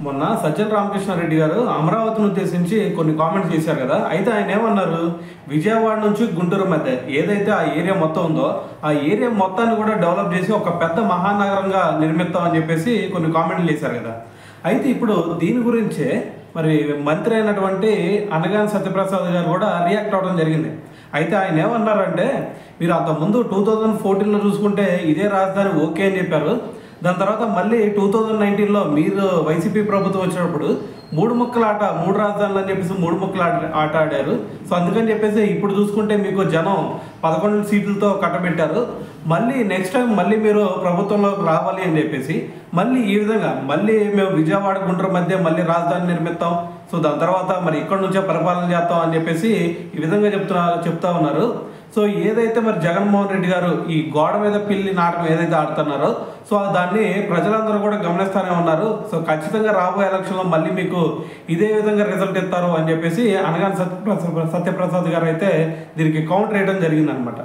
మొన్న సజ్జల రామకృష్ణారెడ్డి గారు అమరావతిని ఉద్దేశించి కొన్ని కామెంట్స్ చేశారు కదా. అయితే ఆయన ఏమన్నారు, విజయవాడ నుంచి గుంటూరు మధ్య ఏదైతే ఆ ఏరియా మొత్తం ఉందో ఆ ఏరియా మొత్తాన్ని కూడా డెవలప్ చేసి ఒక పెద్ద మహానగరంగా నిర్మిస్తాం అని చెప్పేసి కొన్ని కామెంట్లు చేశారు కదా. అయితే ఇప్పుడు దీని గురించే మరి మంత్రి అయినటువంటి అనగాని సత్యప్రసాద్ గారు కూడా రియాక్ట్ అవ్వడం జరిగింది. అయితే ఆయన ఏమన్నారంటే, మీరు అంతకుముందు 2014లో చూసుకుంటే ఇదే రాజధాని ఓకే అని చెప్పారు. దాని తర్వాత మళ్ళీ 2019లో మీరు వైసీపీ ప్రభుత్వం వచ్చినప్పుడు మూడు రాజధానులు అని చెప్పేసి మూడు ముక్కల ఆట ఆడారు. సో అందుకని చెప్పేసి ఇప్పుడు చూసుకుంటే మీకు జనం 11 సీట్లతో కట్టబెట్టారు. మళ్ళీ నెక్స్ట్ టైం మళ్ళీ మీరు ప్రభుత్వంలోకి రావాలి అని చెప్పేసి మళ్ళీ ఈ విధంగా మళ్ళీ మేము విజయవాడ గుంటూరు మధ్య మళ్ళీ రాజధాని నిర్మిస్తాం, సో దాని తర్వాత మరి ఇక్కడ నుంచే పరిపాలన చేస్తాం అని చెప్పేసి ఈ విధంగా చెప్తా ఉన్నారు. సో ఏదైతే మరి జగన్మోహన్ రెడ్డి గారు ఈ గోడ మీద పిల్లి నాటకం ఏదైతే ఆడుతున్నారో సో దాన్ని ప్రజలందరూ కూడా గమనిస్తూనే ఉన్నారు. సో ఖచ్చితంగా రాబోయే ఎలక్షన్లో మళ్ళీ మీకు ఇదే విధంగా రిజల్ట్ ఇస్తారు అని చెప్పేసి అనగాని సత్యప్రసాద్ గారు అయితే దీనికి కౌంటర్ వేయడం జరిగిందనమాట.